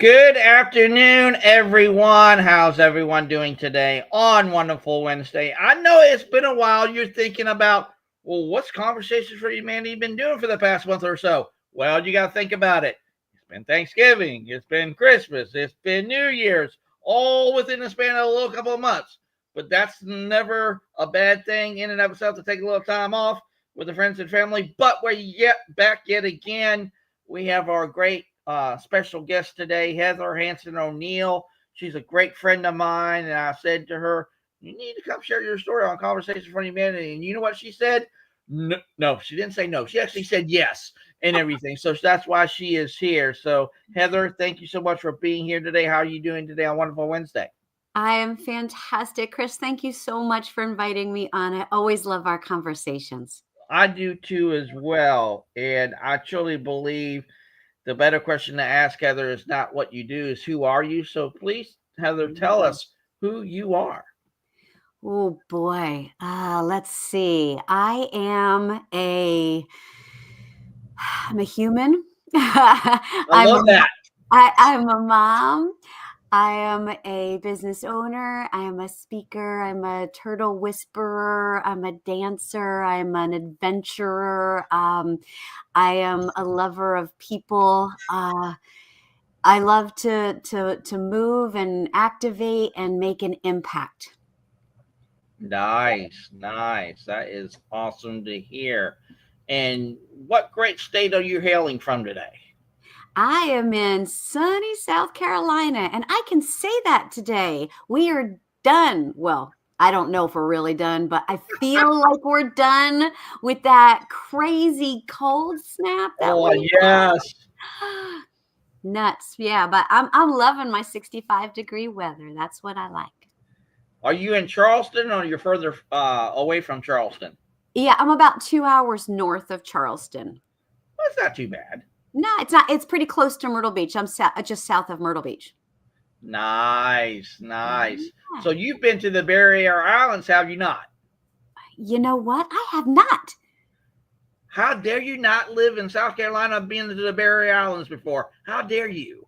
Good afternoon, everyone. How's everyone doing today on Wonderful Wednesday? I know it's been a while. You're thinking about, well, what's Conversations for Humanity been doing for the past month or so? Well, you got to think about it. It's been Thanksgiving, it's been Christmas, it's been New Year's, all within the span of a little couple of months. But that's never a bad thing in and of itself to take a little time off with the friends and family. But we're back yet again. We have our great special guest today, Heather Hansen O'Neill. She's a great friend of mine, and I said to her, "You need to come share your story on Conversations for Humanity." And you know what she said? No, she didn't say no. She actually said yes and everything. So that's why she is here. So, Heather, thank you so much for being here today. How are you doing today on Wonderful Wednesday? I am fantastic. Chris, thank you so much for inviting me on. I always love our conversations. I do too, as well. And I truly believe the better question to ask, Heather, is not what you do, is who are you? So please, Heather, tell us who you are. Oh boy. Let's see. I'm a human. I love that. I'm a mom. I am a business owner. I am a speaker. I'm a turtle whisperer. I'm a dancer. I'm an adventurer. I am a lover of people. I love to move and activate and make an impact. Nice, nice. That is awesome to hear. And what great state are you hailing from today? I am in sunny South Carolina, and I can say that today. We are done. Well, I don't know if we're really done, but I feel like we're done with that crazy cold snap that Oh, we yes. had. Nuts. Yeah, but I'm loving my 65-degree weather. That's what I like. Are you in Charleston or you're further away from Charleston? Yeah, I'm about 2 hours north of Charleston. Well, it's not too bad. No, it's not. It's pretty close to Myrtle Beach. I'm just south of Myrtle Beach. Nice, nice. Yeah. So you've been to the Barrier Islands, have you not? You know what? I have not. How dare you not live in South Carolina, been to the Barrier Islands before? How dare you?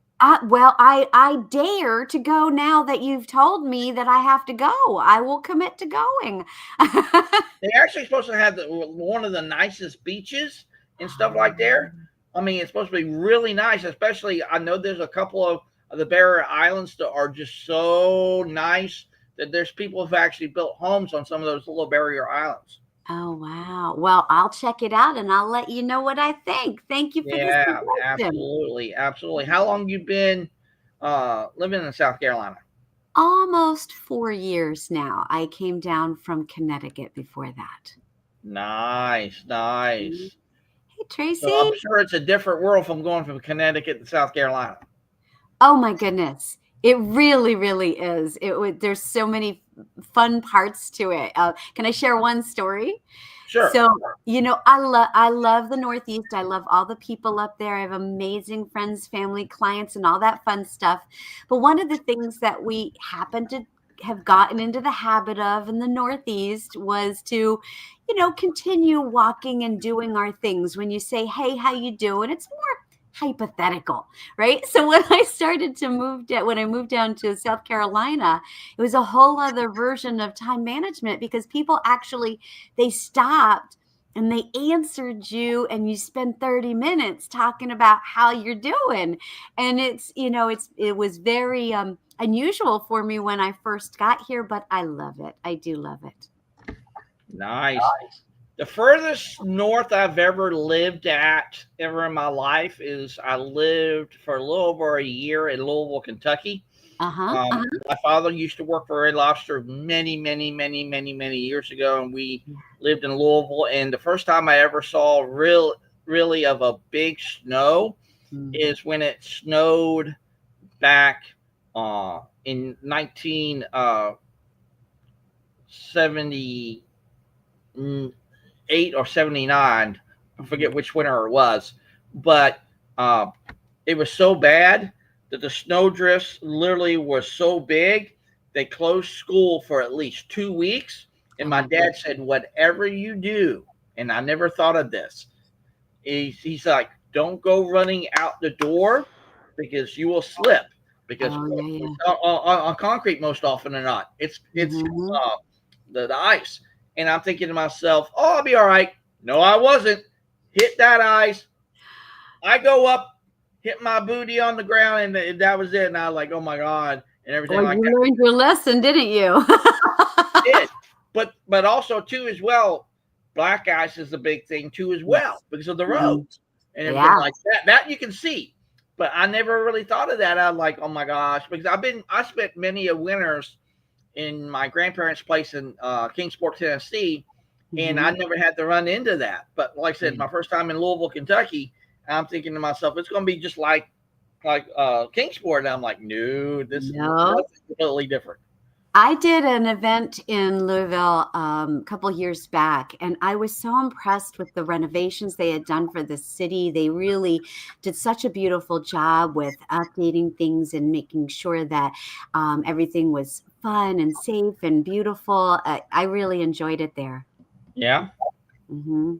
Well, I dare to go now that you've told me that I have to go. I will commit to going. They're actually supposed to have one of the nicest beaches and stuff like there. I mean, it's supposed to be really nice, especially I know there's a couple of the Barrier Islands that are just so nice that there's people who've actually built homes on some of those little Barrier Islands. Oh, wow. Well, I'll check it out and I'll let you know what I think. Thank you for the Yeah, suggestion. absolutely, absolutely. How long you been living in South Carolina? Almost 4 years now. I came down from Connecticut before that. Nice, nice. Hey, So I'm Tracy. sure it's a different world from going from Connecticut to South Carolina. Oh my goodness. It really, really is. There's so many fun parts to it. Can I share one story? Sure. So, I love the Northeast. I love all the people up there. I have amazing friends, family, clients, and all that fun stuff. But one of the things that we happen to have gotten into the habit of in the Northeast was to, continue walking and doing our things. When you say, "Hey, how you doing?" It's more hypothetical, right? So when I moved down to South Carolina, it was a whole other version of time management because people actually they stopped and they answered you and you spend 30 minutes talking about how you're doing. And it was very unusual for me when I first got here, but I love it. I do love it. Nice. The furthest north I've ever lived at ever in my life is I lived for a little over a year in Louisville, Kentucky. Uh-huh. Uh-huh. My father used to work for Red Lobster many, many, many, many, many years ago, and we lived in Louisville. And the first time I ever saw really of a big snow is when it snowed back in 1970. 8 or 79. I forget which winter it was, but it was so bad that the snowdrifts literally were so big they closed school for at least 2 weeks. And my dad said, "Whatever you do," and I never thought of this. He's like, "Don't go running out the door because you will slip because Oh, yeah, yeah. on concrete most often than not it's Mhm. the ice, and I'm thinking to myself, oh, I'll be all right. No, I wasn't. Hit that ice. I go up, hit my booty on the ground, and that was it. And I was like, oh my god, and everything Well, like you that. learned your lesson, didn't you? Did. But also too as well, black ice is a big thing too as well Yes. because of the Mhm. roads and everything Yeah. like that. That you can see. But I never really thought of that. I was like, oh my gosh, because I spent many a winters in my grandparents' place in Kingsport, Tennessee, and I Mhm. never had to run into that. But like I said, Yeah. my first time in Louisville, Kentucky, I'm thinking to myself, it's going to be just like Kingsport. And I'm like, no, this is No. completely different. I did an event in Louisville a couple years back, and I was so impressed with the renovations they had done for the city. They really did such a beautiful job with updating things and making sure that everything was fun and safe and beautiful. I really enjoyed it there. Yeah. Hmm.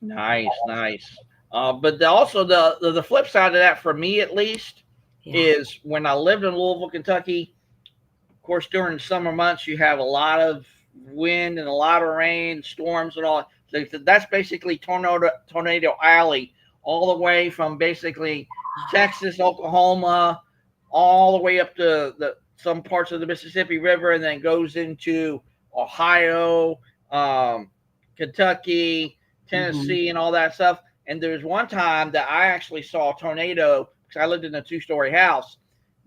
Nice, nice. But also the flip side of that, for me at least, Yeah. is when I lived in Louisville, Kentucky. Of course, during the summer months, you have a lot of wind and a lot of rain, storms, and all. So that's basically tornado alley, all the way from basically Texas, Oklahoma, all the way up to some parts of the Mississippi River, and then goes into Ohio, Kentucky, Hmm. Tennessee, and all that stuff. And there was one time that I actually saw a tornado because I lived in a two-story house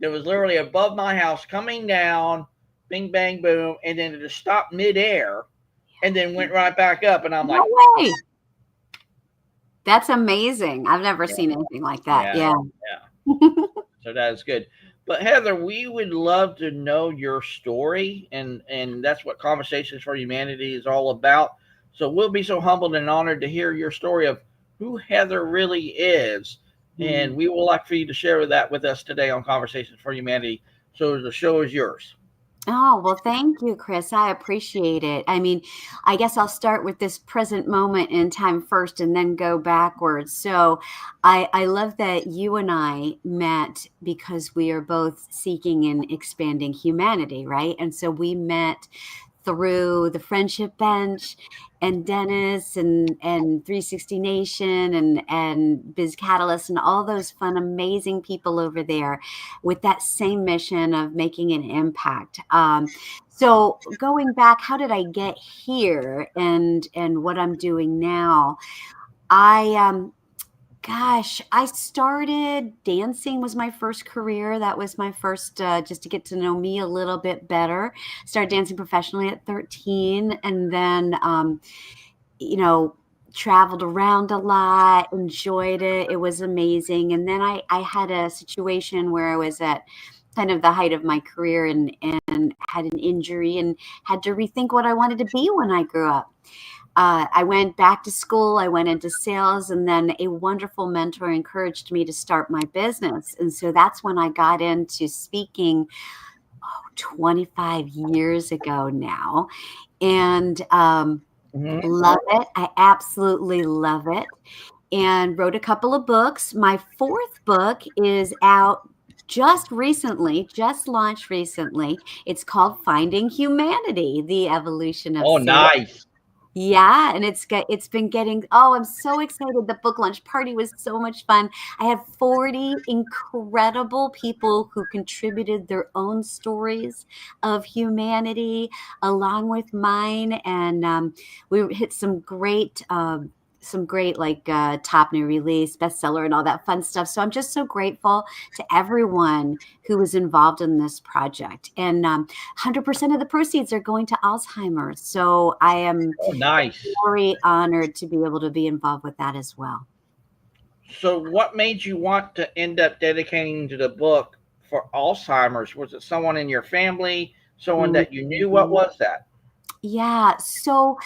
that was literally above my house coming down, bing, bang, boom, and then it just stopped midair and then went right back up. And I'm No like, way. That's amazing. I've never yeah, seen anything like that. yeah, Yeah. yeah. So that is good. But Heather, we would love to know your story, and that's what Conversations for Humanity is all about. So we'll be so humbled and honored to hear your story of who Heather really is, and Mm. we would like for you to share that with us today on Conversations for Humanity. So the show is yours. Oh, well, thank you, Chris. I appreciate it. I mean, I guess I'll start with this present moment in time first and then go backwards. So I love that you and I met because we are both seeking and expanding humanity, right? And so we met through the Friendship Bench and Dennis and 360 Nation and Biz Catalyst and all those fun, amazing people over there with that same mission of making an impact. So going back, how did I get here and what I'm doing now? I Gosh, I started dancing was my first career. That was my first, just to get to know me a little bit better. Started dancing professionally at 13, and then, you know, traveled around a lot, enjoyed it. It was amazing. And then I had a situation where I was at kind of the height of my career and had an injury and had to rethink what I wanted to be when I grew up. I went back to school, I went into sales, and then a wonderful mentor encouraged me to start my business. And so that's when I got into speaking 25 years ago now. And Mm-hmm. love it. I absolutely love it. And wrote a couple of books. My fourth book is out just recently, just launched recently. It's called Finding Humanity, The Evolution of Oh, Sales. nice. Yeah, and it's been getting I'm so excited. The book launch party was so much fun. I had 40 incredible people who contributed their own stories of humanity along with mine, and we hit some great like top new release, bestseller, and all that fun stuff. So I'm just so grateful to everyone who was involved in this project, and 100% of the proceeds are going to Alzheimer's. So I am Oh, nice. very honored to be able to be involved with that as well. So, what made you want to end up dedicating to the book for Alzheimer's? Was it someone in your family, someone that you knew? What Mhm. was that? Yeah. So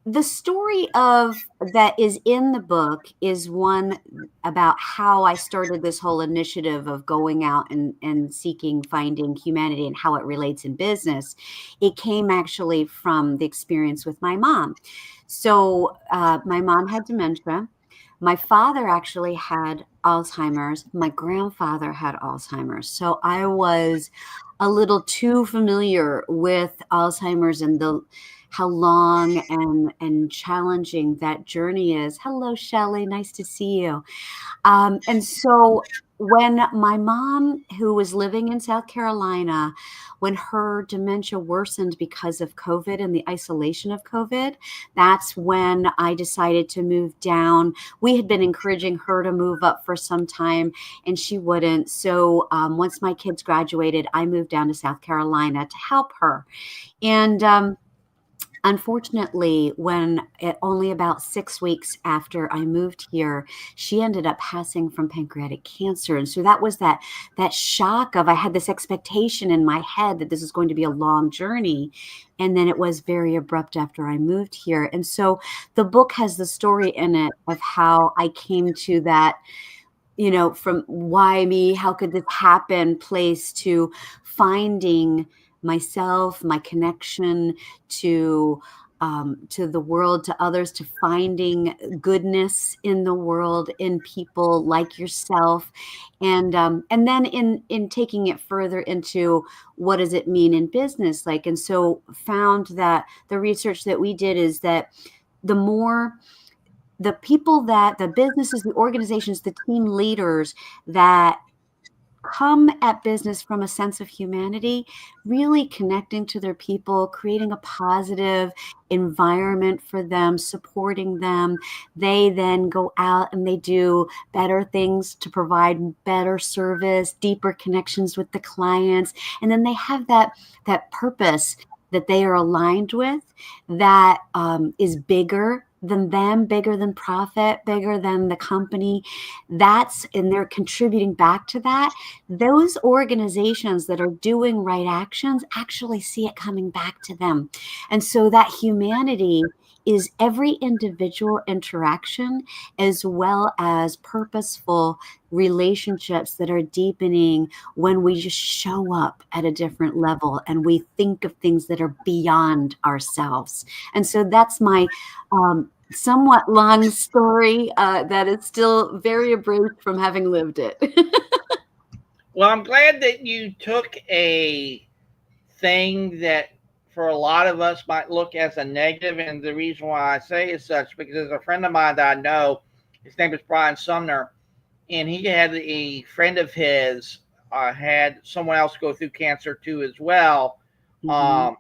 the story of that is in the book is one about how I started this whole initiative of going out and seeking, finding humanity and how it relates in business. It came actually from the experience with my mom. So my mom had dementia. My father actually had Alzheimer's. My grandfather had Alzheimer's. So I was a little too familiar with Alzheimer's and the how long and challenging that journey is. Hello, Shelley. Nice to see you. And so when my mom, who was living in South Carolina, when her dementia worsened because of COVID and the isolation of COVID, that's when I decided to move down. We had been encouraging her to move up for some time, and she wouldn't. So once my kids graduated, I moved down to South Carolina to help her. And unfortunately, only about 6 weeks after I moved here, she ended up passing from pancreatic cancer. And so that was that shock of, I had this expectation in my head that this is going to be a long journey. And then it was very abrupt after I moved here. And so the book has the story in it of how I came to that, from why me, how could this happen, place to finding myself, my connection to the world, to others, to finding goodness in the world, in people like yourself, and then in taking it further into what does it mean in business, like, and so found that the research that we did is that the more the people, that the businesses, the organizations, the team leaders that come at business from a sense of humanity, really connecting to their people, creating a positive environment for them, supporting them. They then go out and they do better things to provide better service, deeper connections with the clients. And then they have that purpose that they are aligned with, that is bigger than them, bigger than profit, bigger than the company. And they're contributing back to that. Those organizations that are doing right actions actually see it coming back to them. And so that humanity is every individual interaction, as well as purposeful relationships that are deepening when we just show up at a different level and we think of things that are beyond ourselves. And so that's my somewhat long story that is still very abridged from having lived it. Well, I'm glad that you took a thing that for a lot of us might look as a negative, and the reason why I say is such because there's a friend of mine that I know. His name is Brian Sumner, and he had a friend of his had someone else go through cancer too as well, Mhm.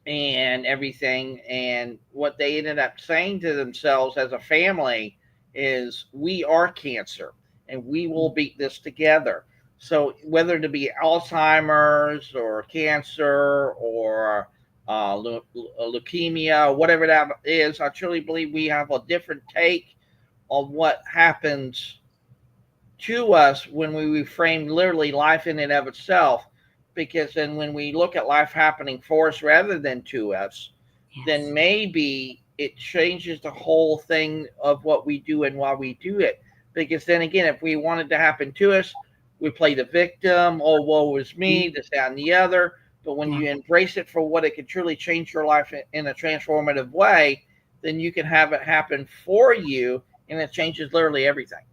and everything. And what they ended up saying to themselves as a family is, "We are cancer, and we will beat this together." So whether it be Alzheimer's or cancer or leukemia, whatever that is, I truly believe we have a different take on what happens to us when we reframe literally life in and of itself. Because then when we look at life happening for us rather than to us, then Yes. maybe it changes the whole thing of what we do and why we do it. Because then again, if we want it to happen to us, we play the victim. Oh, woe is me, this, that, and the other. But when Yeah. you embrace it for what it can truly change your life in a transformative way, then you can have it happen for you, and it changes literally everything.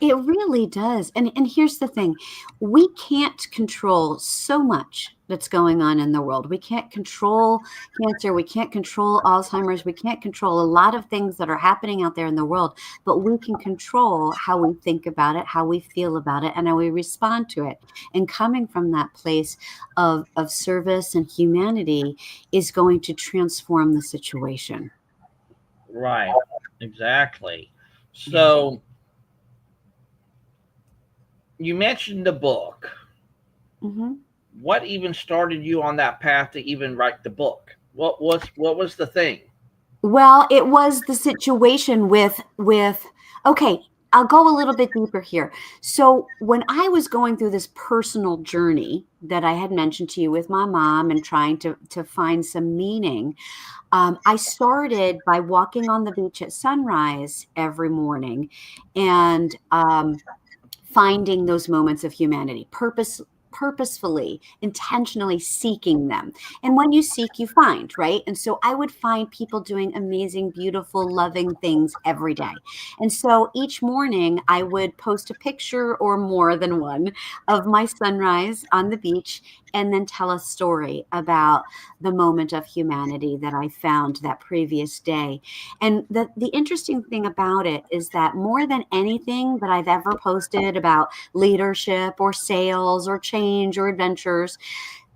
It really does. And here's the thing. We can't control so much that's going on in the world. We can't control cancer. We can't control Alzheimer's. We can't control a lot of things that are happening out there in the world, but we can control how we think about it, how we feel about it, and how we respond to it. And coming from that place of service and humanity is going to transform the situation. Right. Exactly. Yeah. So you mentioned the book. Hmm. What even started you on that path to even write the book? What was the thing? Well, it was the situation with okay, I'll go a little bit deeper here. So, when I was going through this personal journey that I had mentioned to you with my mom and trying to find some meaning, I started by walking on the beach at sunrise every morning and finding those moments of humanity, purposefully, intentionally seeking them. And when you seek, you find, right? And so I would find people doing amazing, beautiful, loving things every day. And so each morning I would post a picture or more than one of my sunrise on the beach and then tell a story about the moment of humanity that I found that previous day. And the interesting thing about it is that more than anything that I've ever posted about leadership or sales or change or adventures,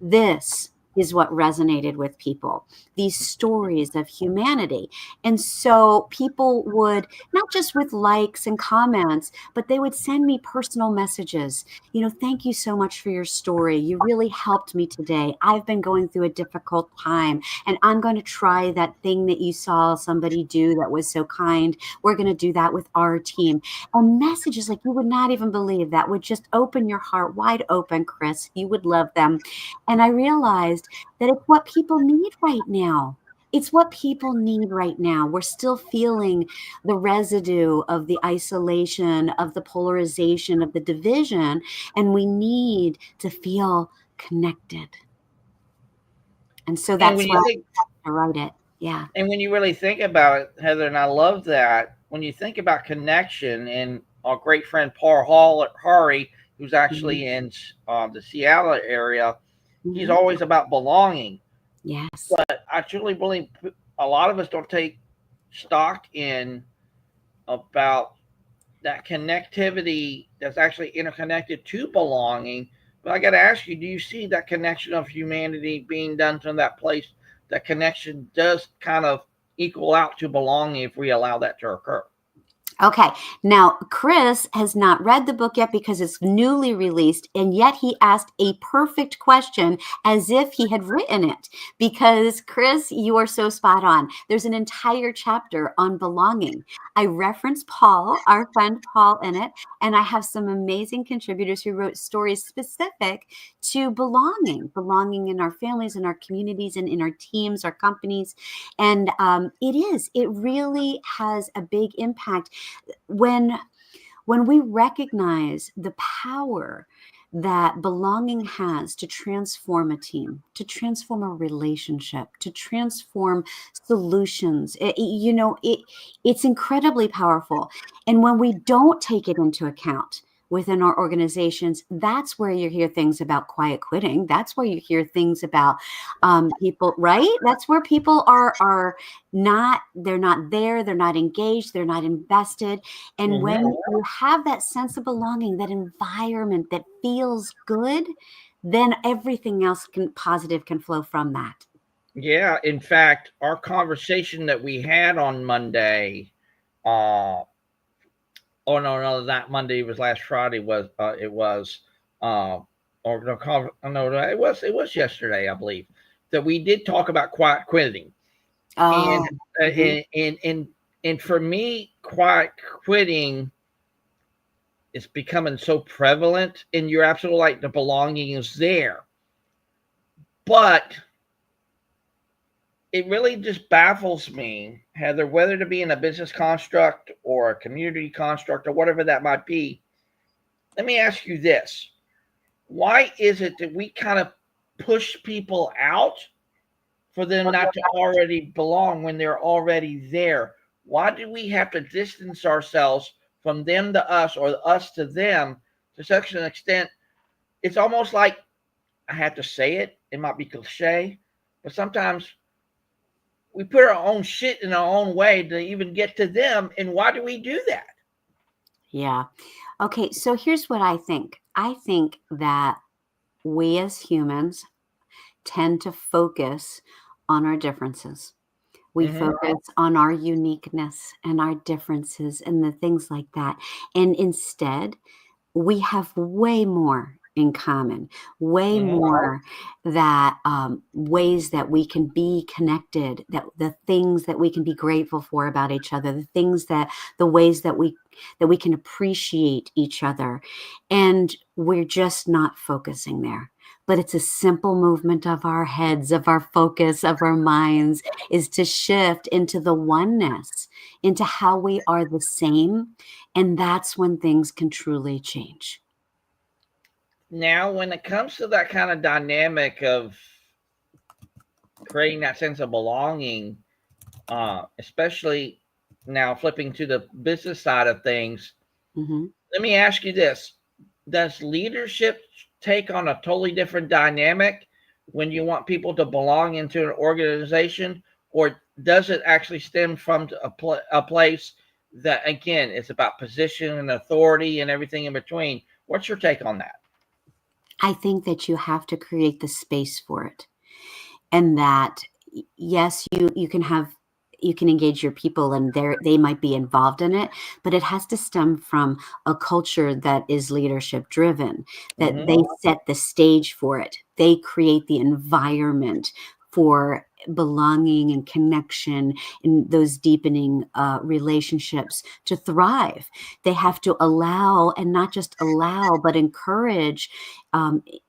this is what resonated with people, these stories of humanity. And so people would, not just with likes and comments, but they would send me personal messages. Thank you so much for your story. You really helped me today. I've been going through a difficult time, and I'm going to try that thing that you saw somebody do that was so kind. We're going to do that with our team. And messages like you would not even believe that would just open your heart wide open, Chris. You would love them. And I realized that it's what people need right now. It's what people need right now. We're still feeling the residue of the isolation, of the polarization, of the division, and we need to feel connected. And so And that's when why you think, I write it. Yeah. and when you really think about it, Heather, and I love that, when you think about connection, and our great friend Paul Hari, who's Mhm. actually in the Seattle area, he's Mhm. always about belonging. Yes. But I truly believe a lot of us don't take stock in about that connectivity that's actually interconnected to belonging. But I got to ask you, do you see that connection of humanity being done from that place? That connection does kind of equal out to belonging if we allow that to occur. Okay. Now, Chris has not read the book yet because it's newly released, and yet he asked a perfect question as if he had written it. Because, Chris, you are so spot on. There's an entire chapter on belonging. I reference Paul, our friend Paul, in it, and I have some amazing contributors who wrote stories specific to belonging in our families, in our communities, and in our teams, our companies. And it really has a big impact when we recognize the power that belonging has to transform a team, to transform a relationship, to transform solutions. It's incredibly powerful. And when we don't take it into account within our organizations, that's where you hear things about quiet quitting. That's where you hear things about people, right? That's where people are not, they're not there, they're not engaged, they're not invested. And Mm-hmm. when you have that sense of belonging, that environment that feels good, then everything else positive can flow from that. Yeah. In fact, our conversation that we had on Monday, uh, oh no, not Monday. It was last Friday. It was or no, it was yesterday, I believe, that we did talk about quiet quitting, and Oh, uh, mhm. and and and, and for me, quiet quitting is becoming so prevalent, and you're absolutely right. The belonging is there, but it really just baffles me, Heather, whether to be in a business construct or a community construct or whatever that might be. Let me ask you this: why is it that we kind of push people out for them not to already belong when they're already there? Why do we have to distance ourselves from them to us or us to them to such an extent? It's almost like, I have to say it, it might be cliche, but sometimes we put our own shit in our own way to even get to them. And why do we do that? Yeah. Okay, so here's what I think. I think that we as humans tend to focus on our differences. We Mm-hmm. focus on our uniqueness and our differences and the things like that. And instead, we have way more in common, way Mm-hmm. more that ways that we can be connected, that the things that we can be grateful for about each other, the ways that we can appreciate each other. And we're just not focusing there. But it's a simple movement of our heads, of our focus, of our minds, is to shift into the oneness, into how we are the same. And that's when things can truly change. Now, when it comes to that kind of dynamic of creating that sense of belonging, especially now flipping to the business side of things, Mm-hmm. let me ask you this. Does leadership take on a totally different dynamic when you want people to belong into an organization, or does it actually stem from a place that, again, it's about position and authority and everything in between? What's your take on that? I think that you have to create the space for it. And that, yes, you can engage your people and they might be involved in it, but it has to stem from a culture that is leadership driven, that Mm-hmm. they set the stage for it. They create the environment for belonging and connection and those deepening relationships to thrive. They have to allow, and not just allow, but encourage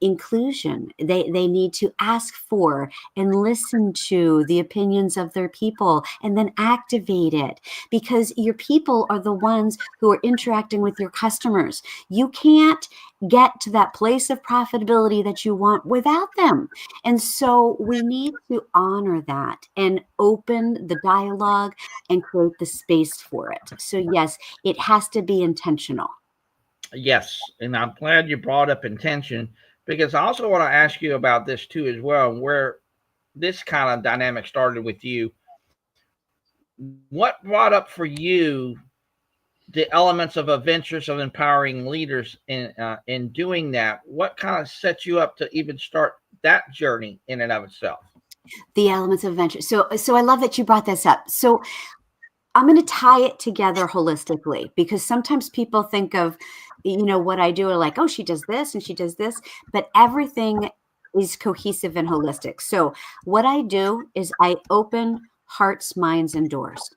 inclusion. They need to ask for and listen to the opinions of their people and then activate it, because your people are the ones who are interacting with your customers. You can't get to that place of profitability that you want without them. And so we need to honor that and open the dialogue and create the space for it. So, yes, it has to be intentional. Yes, and I'm glad you brought up intention, because I also want to ask you about this too as well, where this kind of dynamic started with you. What brought up for you the elements of adventures of empowering leaders in doing that? What kind of set you up to even start that journey in and of itself? The elements of venture. So I love that you brought this up. So I'm going to tie it together holistically, because sometimes people think of, what I do are like, oh, she does this and she does this, but everything is cohesive and holistic. So what I do is I open hearts, minds, and doors.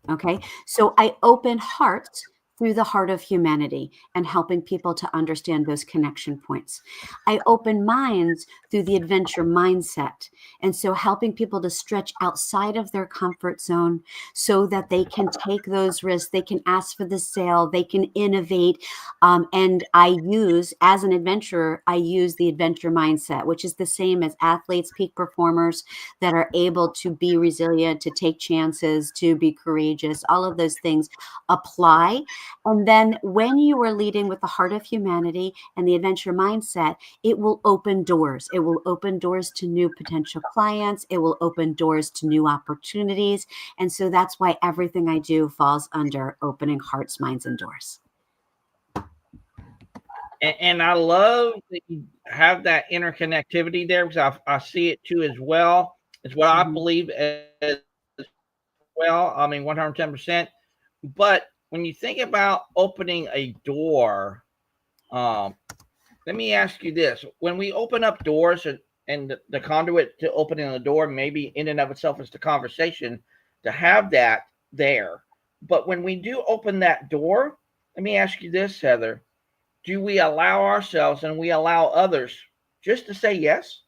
Okay. So I open hearts through the heart of humanity and helping people to understand those connection points. I open minds through the adventure mindset. And so helping people to stretch outside of their comfort zone so that they can take those risks, they can ask for the sale, they can innovate. And I use, as an adventurer, I use the adventure mindset, which is the same as athletes, peak performers that are able to be resilient, to take chances, to be courageous. All of those things apply. And then when you are leading with the heart of humanity and the adventure mindset, it will open doors. It will open doors to new potential clients. It will open doors to new opportunities. And so that's why everything I do falls under opening hearts, minds, and doors. And I love that you have that interconnectivity there, because I see it too as well. It's what I Mhm. believe as well. I mean, 110%. But when you think about opening a door, um, let me ask you this. When we open up doors, and the conduit to opening the door, maybe in and of itself is the conversation, to have that there. But when we do open that door, let me ask you this, Heather. Do we allow ourselves and we allow others just to say yes?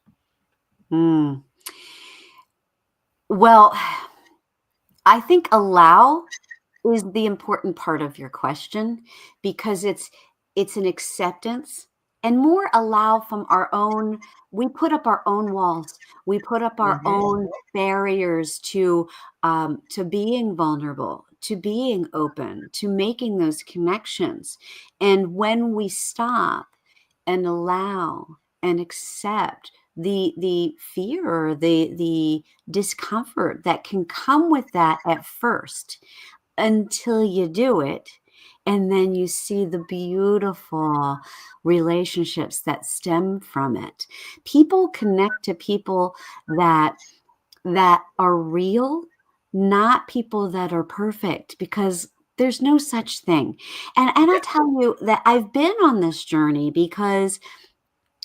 Mm. Well, I think allow is the important part of your question, because it's an acceptance, and more allow from our own. We put up our own walls, we put up our Mm-hmm. own barriers to being vulnerable, to being open, to making those connections. And when we stop and allow and accept the fear or the discomfort that can come with that at first, until you do it, and then you see the beautiful relationships that stem from it. People connect to people that are real, not people that are perfect, because there's no such thing. And I'll tell you that I've been on this journey because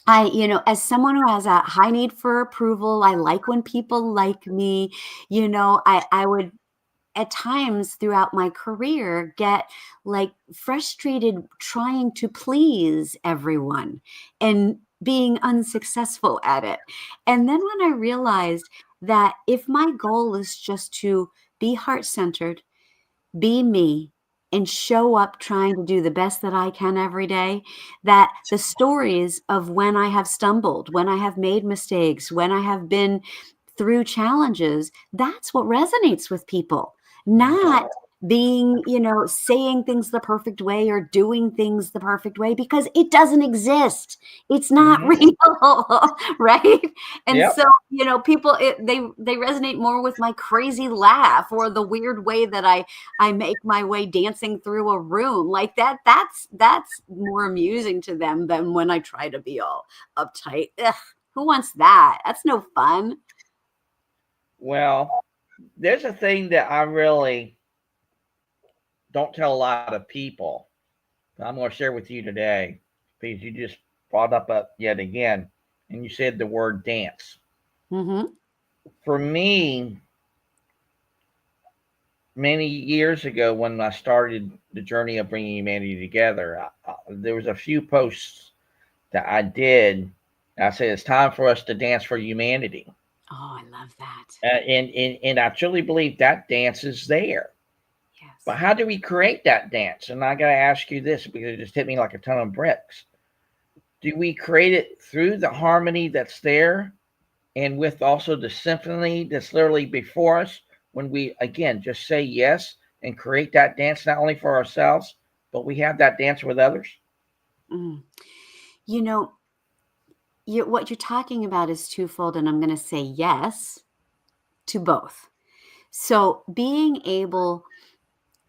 as someone who has a high need for approval, I like when people like me. I would at times throughout my career get like frustrated trying to please everyone and being unsuccessful at it. And then when I realized that if my goal is just to be heart centered, be me, and show up trying to do the best that I can every day, that the stories of when I have stumbled, when I have made mistakes, when I have been through challenges, that's what resonates with people, not being, saying things the perfect way or doing things the perfect way, because it doesn't exist. It's not Mhm. real, right? And Yep. so, people, they resonate more with my crazy laugh or the weird way that I make my way dancing through a room like that. That's more amusing to them than when I try to be all uptight. Ugh, who wants that? That's no fun. Well, there's a thing that I really don't tell a lot of people. I'm going to share with you today because you just brought up yet again, and you said the word dance. Mm-hmm. For me, many years ago when I started the journey of bringing humanity together, there was a few posts that I did. I said it's time for us to dance for humanity, Oh, I love that. and I truly believe that dance is there. Yes. But how do we create that dance? And I got to ask you this because it just hit me like a ton of bricks. Do we create it through the harmony that's there and with also the symphony that's literally before us when we, again, just say yes and create that dance not only for ourselves, but we have that dance with others? Mm. You know, what you're talking about is twofold, and I'm going to say yes to both. So being able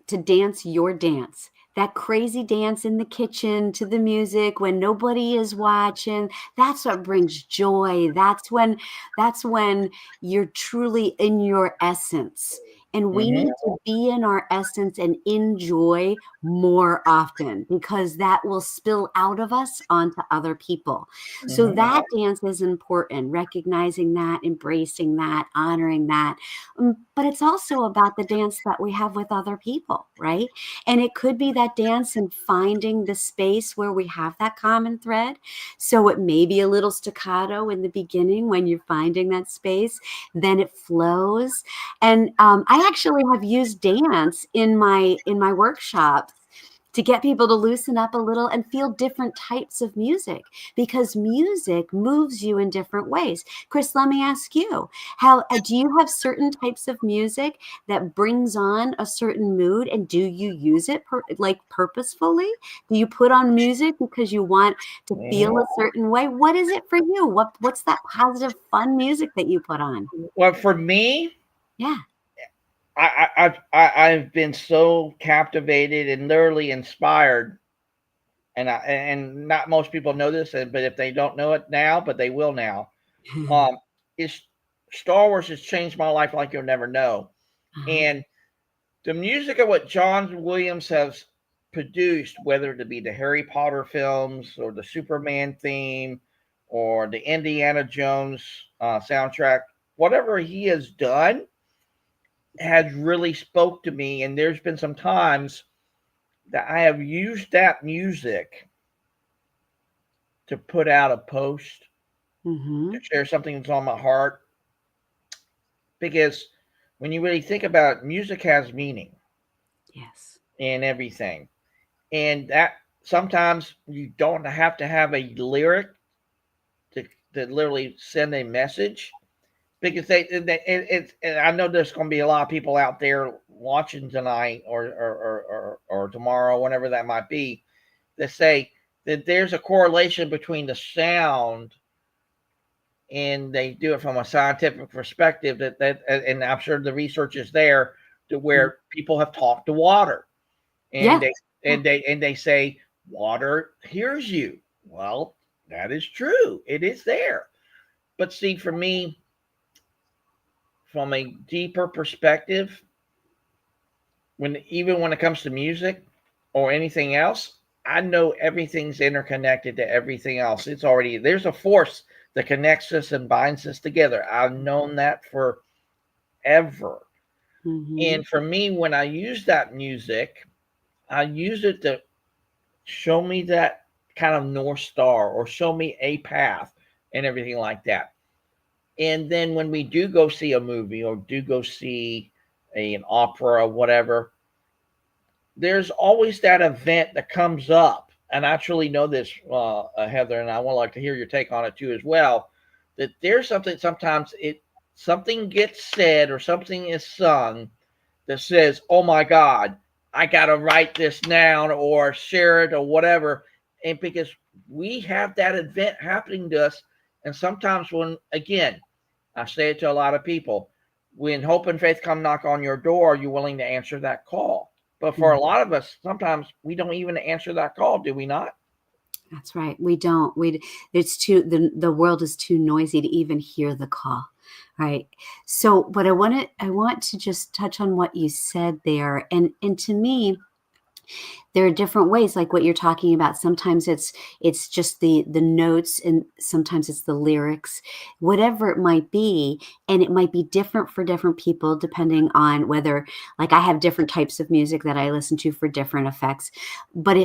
to dance your dance, that crazy dance in the kitchen to the music when nobody is watching, that's what brings joy. That's when you're truly in your essence. And we Mm-hmm. need to be in our essence and enjoy more often, because that will spill out of us onto other people. So Mm-hmm. that dance is important, recognizing that, embracing that, honoring that. But it's also about the dance that we have with other people, right? And it could be that dance and finding the space where we have that common thread. So it may be a little staccato in the beginning when you're finding that space, then it flows. And I actually have used dance in my workshops to get people to loosen up a little and feel different types of music, because music moves you in different ways. Chris, let me ask you, how do you have certain types of music that brings on a certain mood, and do you use it like purposefully? Do you put on music because you want to feel Mm-hmm. a certain way? What is it for you? What's that positive, fun music that you put on? Well, for me, Yeah. I've been so captivated and literally inspired, and not most people know this, but if they don't know it now, but they will now. Is Star Wars has changed my life like you'll never know, Uh-huh. and the music of what John Williams has produced, whether it be the Harry Potter films or the Superman theme or the Indiana Jones soundtrack, whatever he has done has really spoke to me. And there's been some times that I have used that music to put out a post, to Mm-hmm. share something that's on my heart, because when you really think about it, music has meaning Yes. and everything. And that sometimes you don't have to have a lyric to, to literally send a message, because and I know there's going to be a lot of people out there watching tonight or tomorrow, whenever that might be, that say that there's a correlation between the sound, and they do it from a scientific perspective, and I'm sure the research is there, to Mhm. where people have talked to water, and Yeah. they say water hears you. Well, that is true. It is there. But see, for me, from a deeper perspective, when it comes to music or anything else, I know everything's interconnected to everything else. It's already, there's a force that connects us and binds us together. I've known that forever. Mm-hmm. And for me, when I use that music, I use it to show me that kind of North Star, or show me a path and everything like that. And then when we do go see a movie or do go see an opera or whatever, there's always that event that comes up, and I truly know this, Heather, and I would like to hear your take on it too as well. That there's something sometimes it something gets said or something is sung that says, "Oh my God, I gotta write this down or share it or whatever," and because we have that event happening to us, and sometimes when again, I say it to a lot of people, when hope and faith come knock on your door, are you willing to answer that call? But for a Mm, lot of us, sometimes we don't even answer that call, do we not? that's right. We don't. It's too the world is too noisy to even hear the call. Right. So, but I want to just touch on what you said there. And to me, there are different ways, like what you're talking about. Sometimes it's just the notes, and sometimes it's the lyrics, whatever it might be. And it might be different for different people depending on whether, like, I have different types of music that I listen to for different effects. But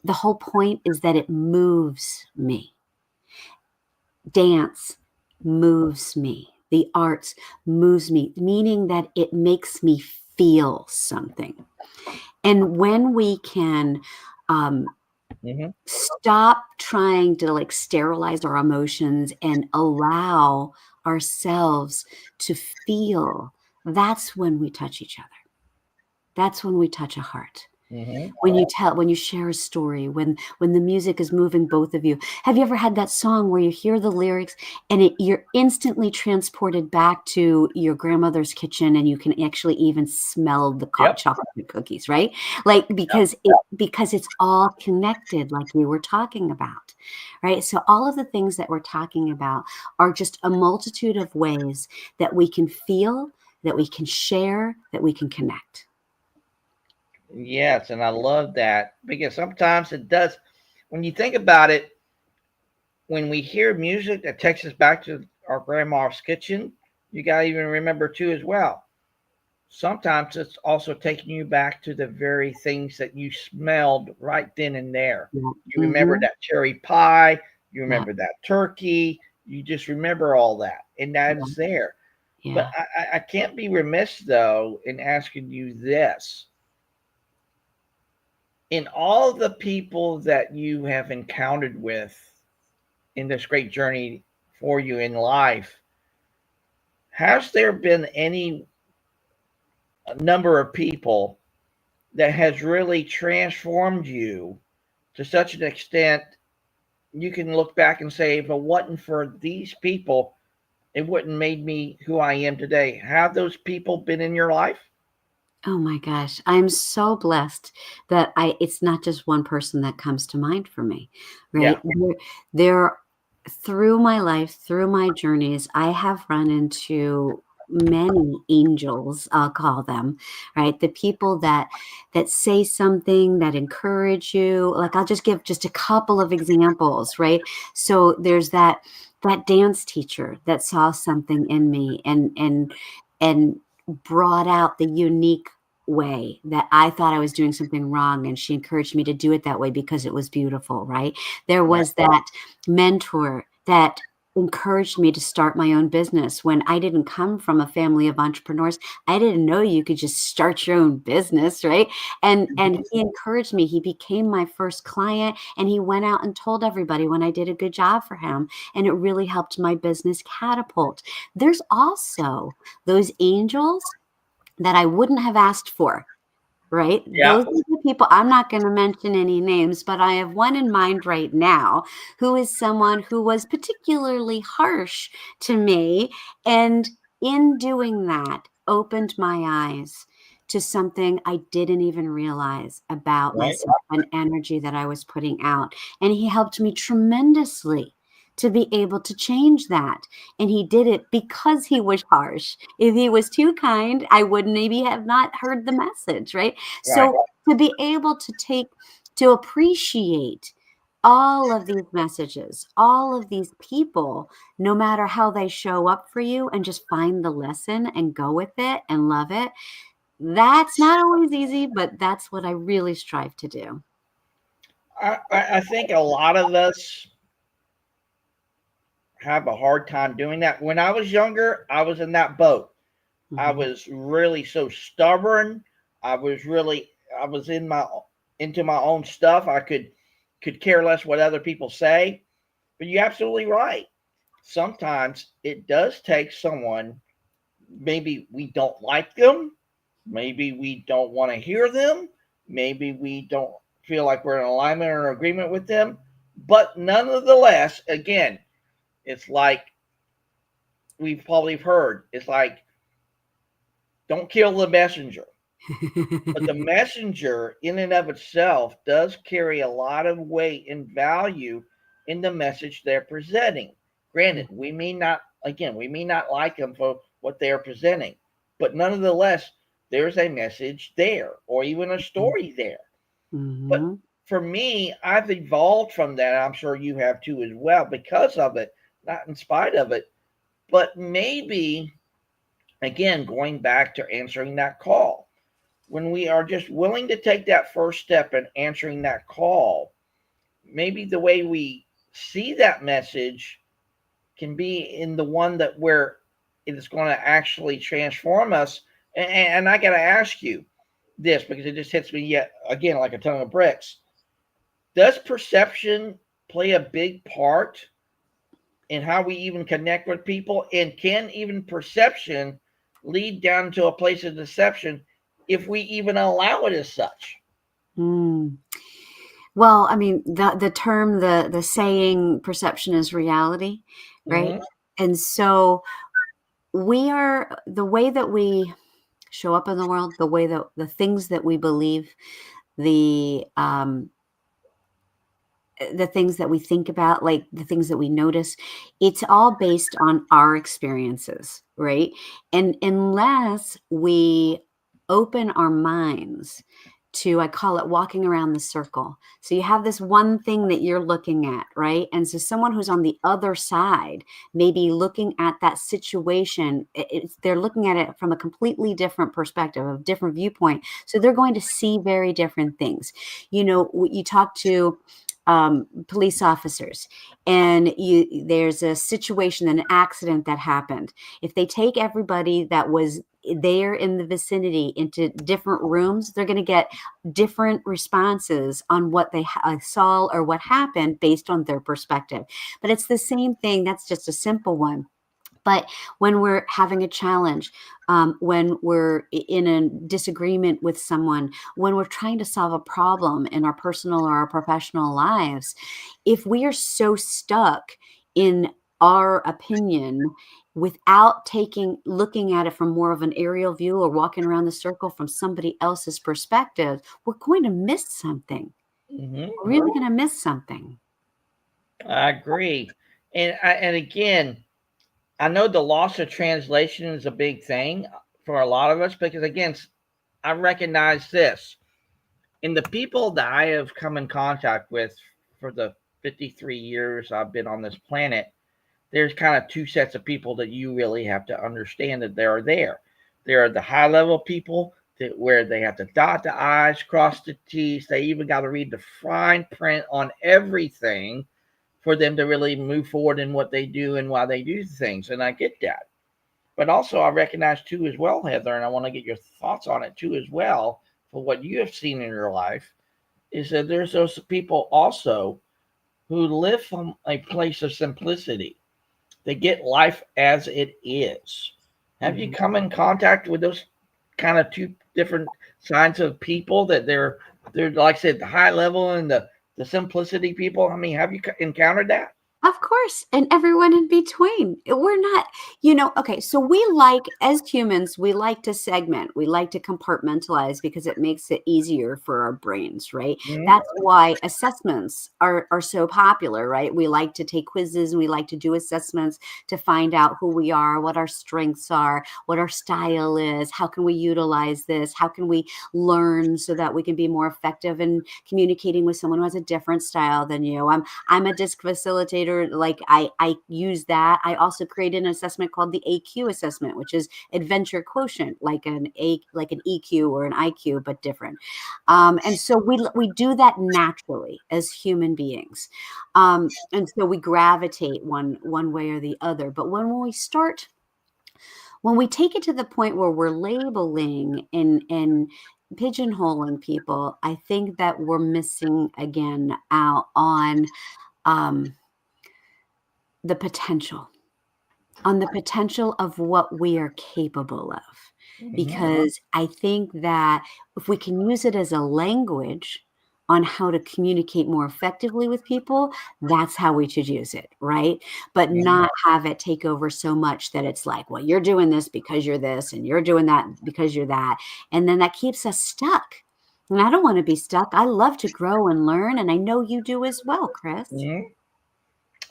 the whole point is that it moves me. Dance moves me. The arts moves me, meaning that it makes me feel something. And when we can Mm-hmm. stop trying to like sterilize our emotions and allow ourselves to feel, that's when we touch each other. That's when we touch a heart. Mm-hmm. When you share a story, when the music is moving both of you. Have you ever had that song where you hear the lyrics and you're instantly transported back to your grandmother's kitchen, and you can actually even smell the Yep. chocolate chip cookies, right? Like, because it's all connected, like you were talking about, right? So all of the things that we're talking about are just a multitude of ways that we can feel, that we can share, that we can connect. Yes, and I love that because sometimes it does. When you think about it, when we hear music that takes us back to our grandma's kitchen, you got to even remember too as well. Sometimes it's also taking you back to the very things that you smelled right then and there. Yeah. You remember Hmm. that cherry pie, you Yeah. remember that turkey, you just remember all that, and that Yeah. is there. But Yeah. I can't be remiss though in asking you this. In all of the people that you have encountered with in this great journey for you in life, has there been any number of people that has really transformed you to such an extent you can look back and say, if it wasn't for these people, it wouldn't made me who I am today? Have those people been in your life? Oh my gosh, I'm so blessed that it's not just one person that comes to mind for me, Yeah. right? There through my life, through my journeys, I have run into many angels, I'll call them, right? The people that say something that encourage you. Like, I'll just give just a couple of examples, right? So there's that dance teacher that saw something in me and brought out the unique way that I thought I was doing something wrong, and she encouraged me to do it that way because it was beautiful, right? There Right. was that mentor that encouraged me to start my own business when I didn't come from a family of entrepreneurs. I didn't know you could just start your own business, right? And Mhm. he encouraged me. He became my first client, and he went out and told everybody when I did a good job for him, and it really helped my business catapult. There's also those angels that I wouldn't have asked for, right? Yeah. Those are the people. I'm not going to mention any names, but I have one in mind right now who is someone who was particularly harsh to me. And in doing that, opened my eyes to something I didn't even realize about Right. myself and energy that I was putting out. And he helped me tremendously to be able to change that. And he did it because he was harsh. If he was too kind, I would maybe have not heard the message, right? Right. So to be able to appreciate all of these messages, all of these people, no matter how they show up for you, and just find the lesson and go with it and love it. That's not always easy, but that's what I really strive to do. I think a lot of us have a hard time doing that. When I was younger, I was in that boat. I Mhm. was really so stubborn. I was really I was into my own stuff. I could care less what other people say. But you're absolutely right. Sometimes it does take someone, maybe we don't like them, maybe we don't want to hear them, maybe we don't feel like we're in alignment or agreement with them, but nonetheless, again, it's like we've probably heard, it's like, don't kill the messenger. But the messenger, in and of itself, does carry a lot of weight and value in the message they're presenting. Granted, we may not like them for what they're presenting, but nonetheless, there's a message there, or even a story there. But Mhm. for me, I've evolved from that. I'm sure you have too as well, because of it, not in spite of it. But maybe, again, going back to answering that call, when we are just willing to take that first step in answering that call, maybe the way we see that message can be in the one that where it is going to actually transform us. And I got to ask you this, because it just hits me yet again like a ton of bricks. Does perception play a big part in how we even connect with people? And can even perception lead down to a place of deception if we even allow it as such? Mm. Well, I mean, the term, the saying, perception is reality, right? Mm-hmm. And so we are the way that we show up in the world, the way that the things that we believe, the um, the things that we think about, like the things that we notice, it's all based on our experiences, right? And unless we open our minds to, I call it walking around the circle. So you have this one thing that you're looking at, right? And so someone who's on the other side, maybe looking at that situation, they're looking at it from a completely different perspective, a different viewpoint. So they're going to see very different things. You talk to police officers, and there's a situation, an accident that happened. If they take everybody that was there in the vicinity into different rooms, they're going to get different responses on what they saw or what happened based on their perspective. But it's the same thing. That's just a simple one. But when we're having a challenge, when we're in a disagreement with someone, when we're trying to solve a problem in our personal or our professional lives, if we are so stuck in our opinion without looking at it from more of an aerial view or walking around the circle from somebody else's perspective, we're going to miss something. Mm-hmm. We're really going to miss something. I agree. And again, I know the loss of translation is a big thing for a lot of us, because again, I recognize this in the people that I have come in contact with for the 53 years I've been on this planet. There's kind of two sets of people that you really have to understand that they are there. There are the high level people where they have to dot the I's, cross the T's. They even got to read the fine print on everything for them to really move forward in what they do and why they do things. And I get that. But also, I recognize too as well, Heather, and I want to get your thoughts on it too as well, for what you have seen in your life, is that there's those people also who live from a place of simplicity. They get life as it is. Have you Mhm. come in contact with those kind of two different kinds of people, that they're like I said, the high level and the simplicity people? I mean, have you encountered that? Of course, and everyone in between. We're not, okay, so as humans, we like to segment, we like to compartmentalize because it makes it easier for our brains, right? Mm-hmm. That's why assessments are so popular, right? We like to take quizzes and we like to do assessments to find out who we are, what our strengths are, what our style is, how can we utilize this, how can we learn so that we can be more effective in communicating with someone who has a different style than you. I'm a disc facilitator. Like I use that. I also created an assessment called the AQ assessment, which is adventure quotient, like an EQ or an IQ, but different. And so we do that naturally as human beings, and so we gravitate one way or the other. But when we take it to the point where we're labeling and pigeonholing people, I think that we're missing again out on the potential, of what we are capable of. Because I think that if we can use it as a language on how to communicate more effectively with people, that's how we should use it, right? But not have it take over so much that it's like, well, you're doing this because you're this, and you're doing that because you're that. And then that keeps us stuck. And I don't want to be stuck. I love to grow and learn, and I know you do as well, Chris.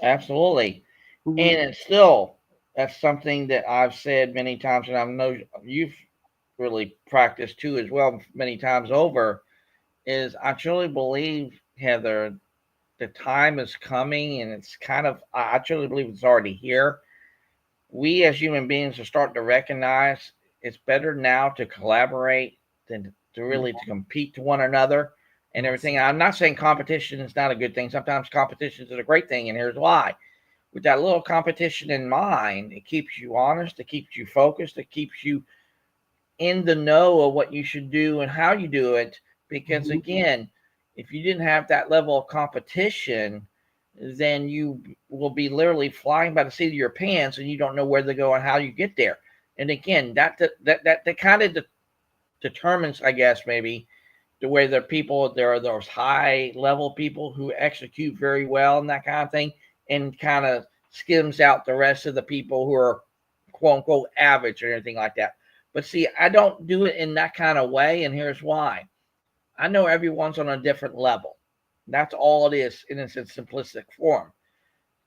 Absolutely. And it's still, that's something that I've said many times, and I know you've really practiced too as well many times over, is I truly believe, Heather, the time is coming, and it's kind of, I truly believe it's already here. We as human beings are starting to recognize it's better now to collaborate than to really to compete to one another and everything. I'm not saying competition is not a good thing. Sometimes competition is a great thing, and here's why. With that little competition in mind, it keeps you honest, it keeps you focused, it keeps you in the know of what you should do and how you do it. Because again, if you didn't have that level of competition, then you will be literally flying by the seat of your pants, and you don't know where to go and how you get there. And again, that kind of determines, I guess, maybe the way there are those high level people who execute very well and that kind of thing, and kind of skims out the rest of the people who are quote unquote average or anything like that. But see, I don't do it in that kind of way, and here's why. I know everyone's on a different level. That's all it is in its simplistic form.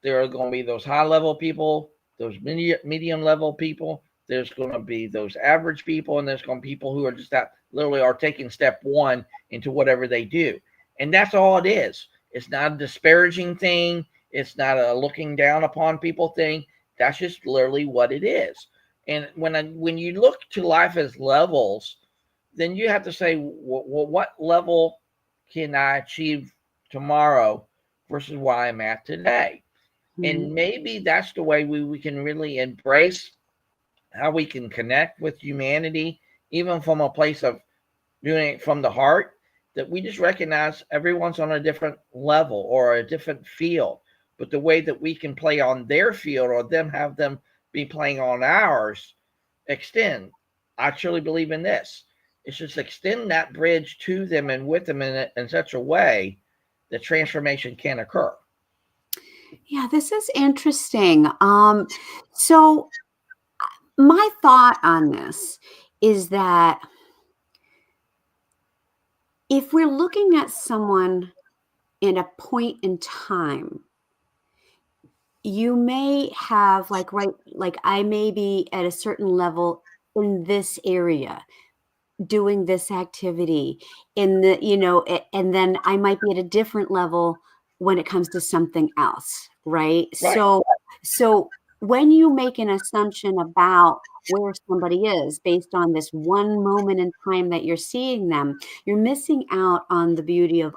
There are going to be those high level people, those medium level people. There's going to be those average people, and there's going to be people who are just that literally are taking step one into whatever they do. And that's all it is. It's not a disparaging thing. It's not a looking down upon people thing. That's just literally what it is. And when you look to life as levels, then you have to say, well, what level can I achieve tomorrow versus where I'm at today? And maybe that's the way we can really embrace how we can connect with humanity, even from a place of doing it from the heart, that we just recognize everyone's on a different level or a different field. But the way that we can play on their field, or them have them be playing on ours, extend. I truly believe in this. It's just extend that bridge to them and with them in such a way that transformation can occur. Yeah, this is interesting. So my thought on this is that if we're looking at someone in a point in time, you may have like I may be at a certain level in this area doing this activity in the, and then I might be at a different level when it comes to something else, right? So when you make an assumption about where somebody is based on this one moment in time that you're seeing them, you're missing out on the beauty of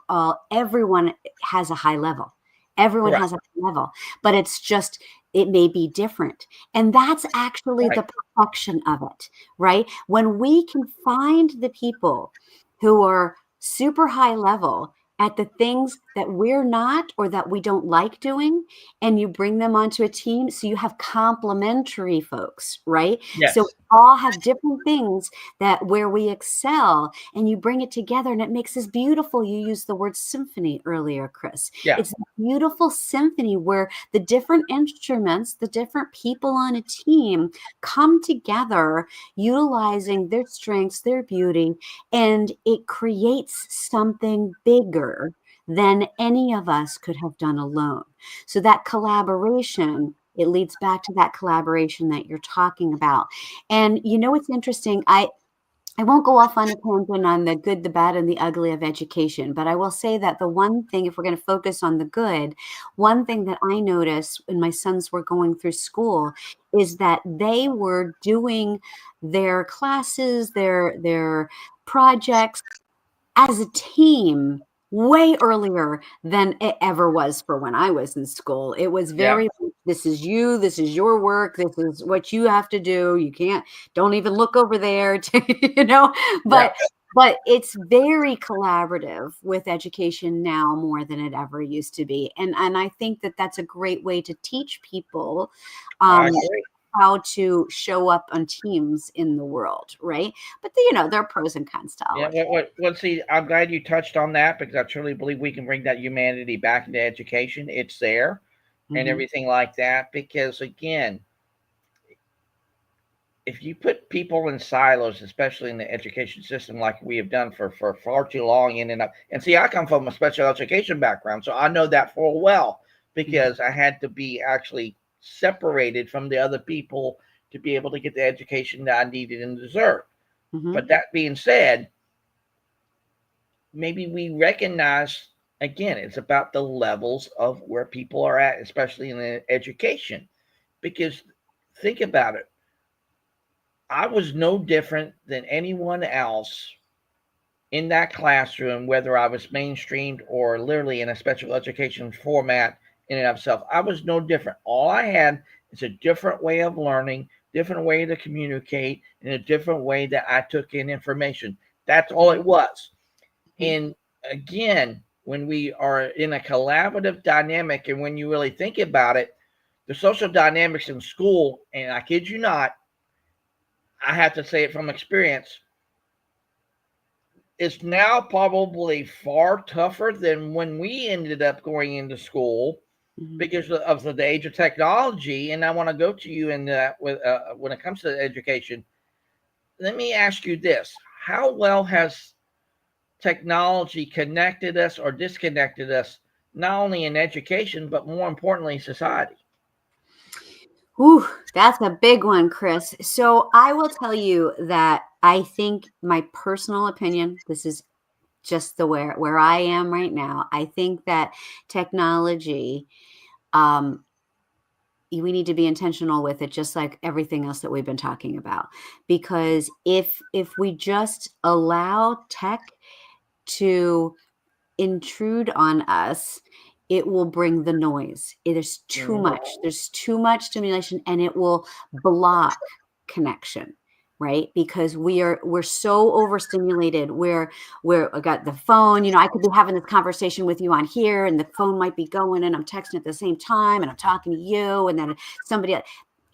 everyone has a high level. Everyone has a high level, but it's just, it may be different. And that's actually the perfection of it, right? When we can find the people who are super high level at the things that we're not, or that we don't like doing, and you bring them onto a team, so you have complementary folks, right? Yes. So all have different things that where we excel, and you bring it together, and it makes this beautiful. You used the word symphony earlier, Chris. It's a beautiful symphony where the different instruments, the different people on a team come together, utilizing their strengths, their beauty, and it creates something bigger than any of us could have done alone. So that collaboration, it leads back to that collaboration that you're talking about. And it's interesting. I won't go off on a tangent on the good, the bad, and the ugly of education, but I will say that the one thing, if we're going to focus on the good, one thing that I noticed when my sons were going through school is that they were doing their classes, their projects as a team way earlier than it ever was for when I was in school. It was very, this is you, this is your work, this is what you have to do. You don't even look over there, but but it's very collaborative with education now more than it ever used to be. And I think that that's a great way to teach people I um, agree. how to show up on teams in the world, right? But there are pros and cons to all Yeah, of it. see, I'm glad you touched on that because I truly believe we can bring that humanity back into education. It's there and Mhm, everything like that. Because again, if you put people in silos, especially in the education system, like we have done for far too long, in and up, and see, I come from a special education background, so I know that full well mhm, because I had to be actually separated from the other people to be able to get the education that I needed and deserved. mhm, But that being said, maybe we recognize again it's about the levels of where people are at, especially in the education. Because think about it, I was no different than anyone else in that classroom, whether I was mainstreamed or literally in a special education format in and of itself. I was no different. All I had is a different way of learning, different way to communicate, and a different way that I took in information. That's all it was. mhm. And again, when we are in a collaborative dynamic, and when you really think about it, the social dynamics in school, and I kid you not, I have to say it from experience, is now probably far tougher than when we ended up going into school Mhm. because of the age of technology. And I want to go to you in that with when it comes to education. Let me ask you this: how well has technology connected us or disconnected us, not only in education, but more importantly, society? Ooh, that's a big one, Chris. So I will tell you that I think my personal opinion, this is just the where I am right now. I think that technology, um, we need to be intentional with it, just like everything else that we've been talking about. Because if we just allow tech to intrude on us, it will bring the noise. There's too Mm-hmm. much. There's too much stimulation and it will block connection, right? Because we're so overstimulated. We're I got the phone, I could be having this conversation with you on here and the phone might be going and I'm texting at the same time and I'm talking to you and then somebody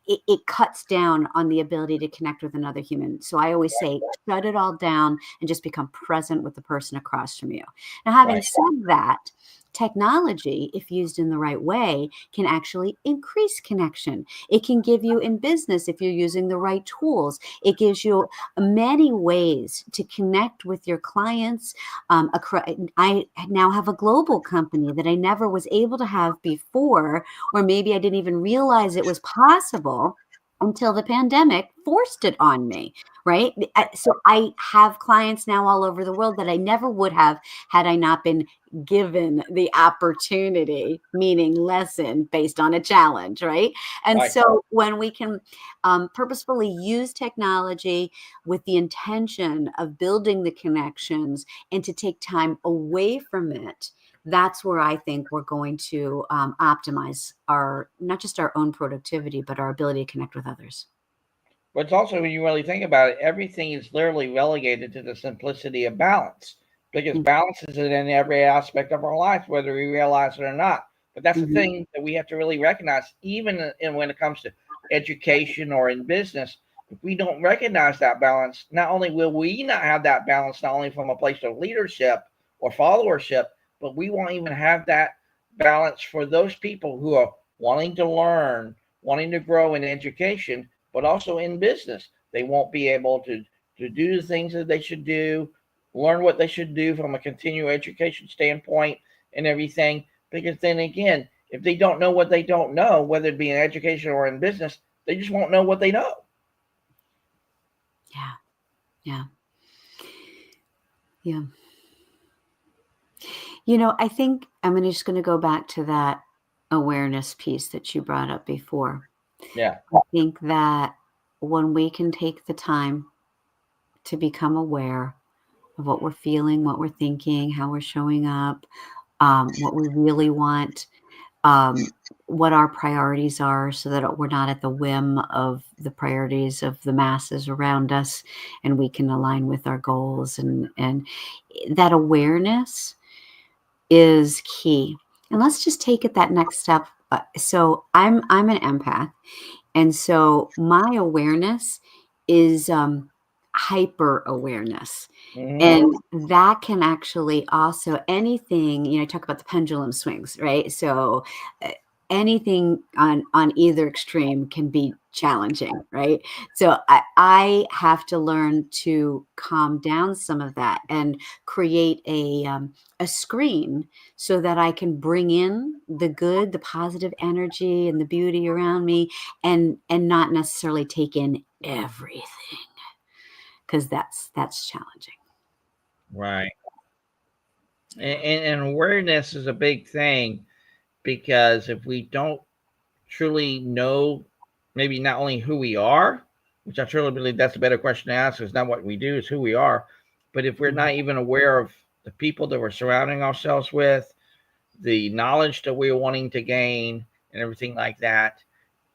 it cuts down on the ability to connect with another human. So I always say, shut it all down and just become present with the person across from you. Now, having Right. said that, technology, if used in the right way, can actually increase connection. It can give you in business, if you're using the right tools, it gives you many ways to connect with your clients. I now have a global company that I never was able to have before, or maybe I didn't even realize it was possible until the pandemic forced it on me, right? So I have clients now all over the world that I never would have had I not been given the opportunity, meaning lesson based on a challenge, right? And Right. so when we can purposefully use technology with the intention of building the connections and to take time away from it, that's where I think we're going to optimize our not just our own productivity, but our ability to connect with others. But it's also, when you really think about it, everything is literally relegated to the simplicity of balance because balance is in every aspect of our life, whether we realize it or not. But that's the Mm-hmm. thing that we have to really recognize, even when it comes to education or in business. If we don't recognize that balance, not only will we not have that balance, not only from a place of leadership or followership, but we won't even have that balance for those people who are wanting to learn, wanting to grow in education, but also in business. They won't be able to do the things that they should do, learn what they should do from a continual education standpoint and everything. Because then again, if they don't know what they don't know, whether it be in education or in business, they just won't know what they know. Yeah, yeah, yeah. I think I'm just going to go back to that awareness piece that you brought up before. Yeah. I think that when we can take the time to become aware of what we're feeling, what we're thinking, how we're showing up, what we really want, what our priorities are so that we're not at the whim of the priorities of the masses around us, and we can align with our goals, and that awareness is key. And let's just take it that next step. So I'm an empath, and so my awareness is hyper awareness. And that can actually also anything, talk about the pendulum swings, right? So anything on either extreme can be challenging, right? So I have to learn to calm down some of that and create a screen so that I can bring in the good, the positive energy and the beauty around me, and not necessarily take in everything, because that's challenging. Right. And awareness is a big thing, because if we don't truly know, maybe not only who we are, which I truly believe that's a better question to ask, is not what we do, is who we are. But if we're not even aware of the people that we're surrounding ourselves with, the knowledge that we're wanting to gain, and everything like that,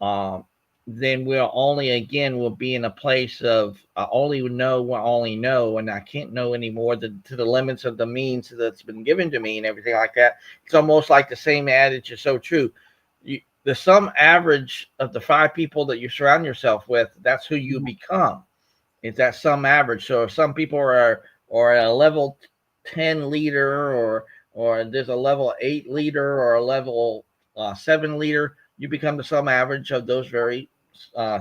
um, then we'll only again will be in a place of I only know what I only know, and I can't know anymore to the limits of the means that's been given to me and everything like that. It's almost like the same adage is so true. The sum average of the 5 people that you surround yourself with, that's who you become. It's that sum average. So if some people are a level 10 leader, or there's a level 8 leader, or a level 7 leader, you become the sum average of those very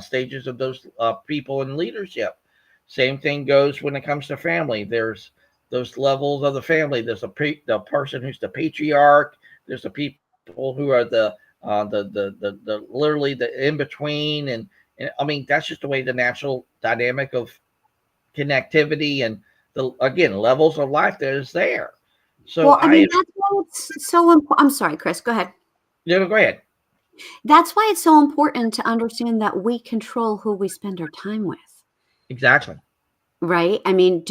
stages of those people in leadership. Same thing goes when it comes to family. There's those levels of the family. There's the person who's the patriarch. There's the people who are the literally the in between, and I mean that's just the way the natural dynamic of connectivity and the again levels of life that is there. So Well, I mean, that's why it's so important. I'm sorry, Chris, go ahead. Yeah, go ahead. That's why it's so important to understand that we control who we spend our time with. Exactly. Right? I mean,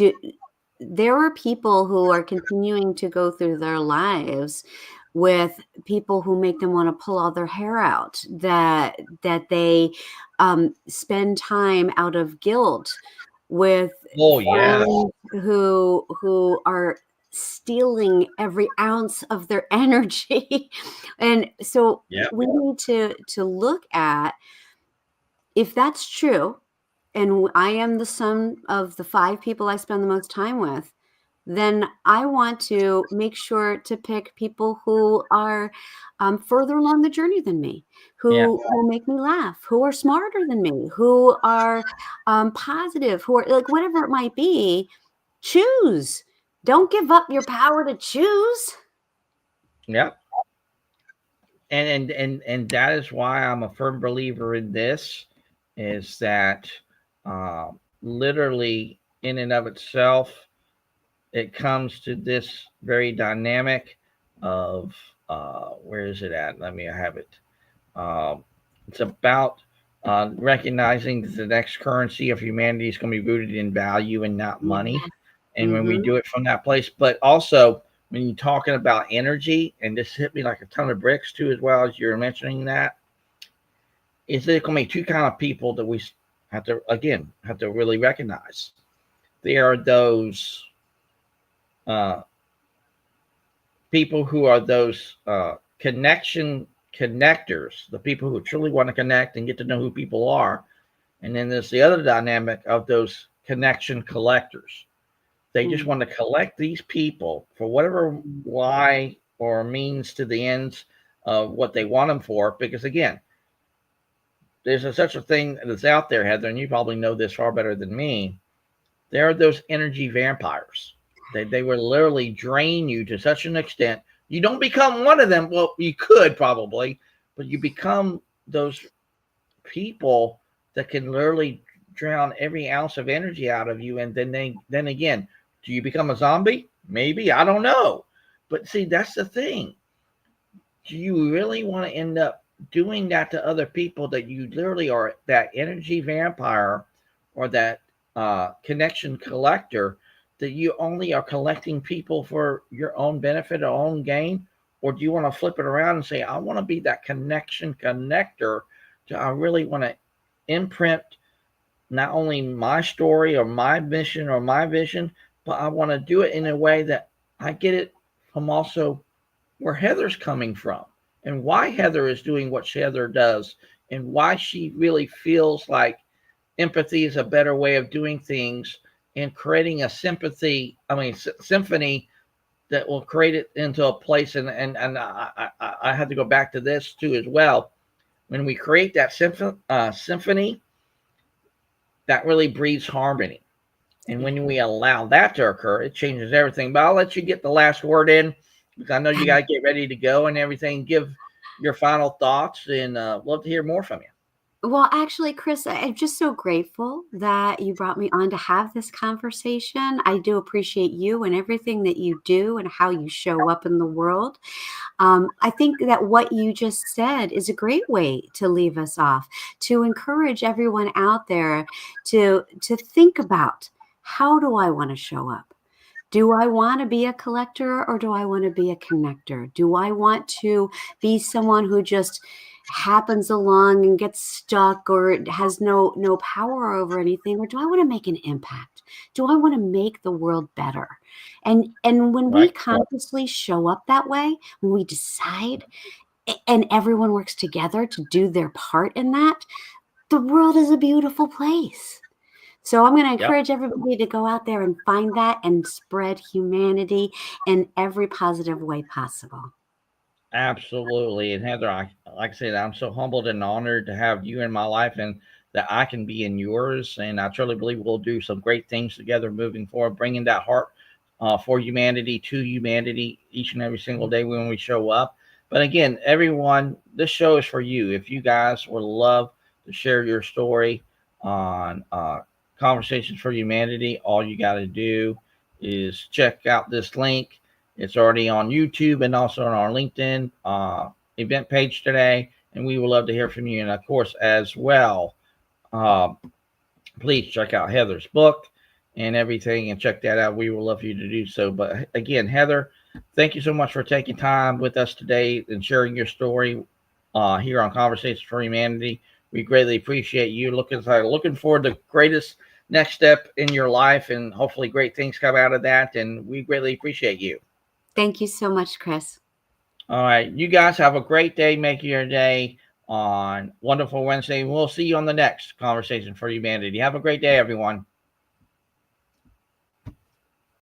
there are people who are continuing to go through their lives with people who make them want to pull all their hair out, that they spend time out of guilt with Oh yeah. friends who are stealing every ounce of their energy. And so Yeah. we need to look at, if that's true, and I am the sum of the 5 people I spend the most time with, then I want to make sure to pick people who are further along the journey than me, Yeah. who make me laugh, who are smarter than me, who are positive, who are like whatever it might be. Choose. Don't give up your power to choose. Yeah. And that is why I'm a firm believer in this, is that literally in and of itself, it comes to this very dynamic of where is it at? Let me have it. Um, it's about recognizing that the next currency of humanity is going to be rooted in value and not money. And when we Mm-hmm. do it from that place, but also when you're talking about energy, and this hit me like a ton of bricks too, as well as you're mentioning that, is there going to be two kind of people that we have to really recognize. There are those uh, people who are those connectors, the people who truly want to connect and get to know who people are. And then there's the other dynamic of those connection collectors. They just want to collect these people for whatever why or means to the ends of what they want them for. Because again, there's such a thing that's out there, Heather, and you probably know this far better than me. There are those energy vampires. They will literally drain you to such an extent. You don't become one of them. Well, you could probably, but you become those people that can literally drown every ounce of energy out of you. And then again, do you become a zombie? Maybe, I don't know. But see, that's the thing. Do you really want to end up doing that to other people, that you literally are that energy vampire or that connection collector, that you only are collecting people for your own benefit or own gain? Or do you want to flip it around and say, I want to be that connection connector? I really want to imprint not only my story or my mission or my vision, but I want to do it in a way that I get it from also where Heather's coming from and why Heather is doing what Heather does and why she really feels like empathy is a better way of doing things and creating a symphony that will create it into a place. And I had to go back to this too as well. When we create that symphony, that really breeds harmony. And when we allow that to occur, it changes everything. But I'll let you get the last word in because I know you got to get ready to go and everything. Give your final thoughts and love to hear more from you. Well, actually, Chris, I'm just so grateful that you brought me on to have this conversation. I do appreciate you and everything that you do and how you show up in the world. I think that what you just said is a great way to leave us off, to encourage everyone out there to think about, how do I want to show up? Do I want to be a collector or do I want to be a connector? Do I want to be someone who just happens along and gets stuck or has no power over anything, or do I want to make an impact? Do I want to make the world better? And when we Right? consciously show up that way, when we decide and everyone works together to do their part in that, the world is a beautiful place. So I'm going to Yep. encourage everybody to go out there and find that and spread humanity in every positive way possible. Absolutely. And Heather, like I said, I'm so humbled and honored to have you in my life and that I can be in yours. And I truly believe we'll do some great things together moving forward, bringing that heart for humanity to humanity each and every single day when we show up. But again, everyone, this show is for you. If you guys would love to share your story on Conversations for Humanity, all you got to do is check out this link. It's already on YouTube and also on our LinkedIn event page today. And we would love to hear from you. And of course, as well, uh, please check out Heather's book and everything and check that out. We would love for you to do so. But again, Heather, thank you so much for taking time with us today and sharing your story here on Conversations for Humanity. We greatly appreciate you. Looking forward to the greatest next step in your life and hopefully great things come out of that. And we greatly appreciate you. Thank you so much, Chris. All right. You guys have a great day. Make your day on Wonderful Wednesday. We'll see you on the next Conversation for Humanity. Have a great day, everyone.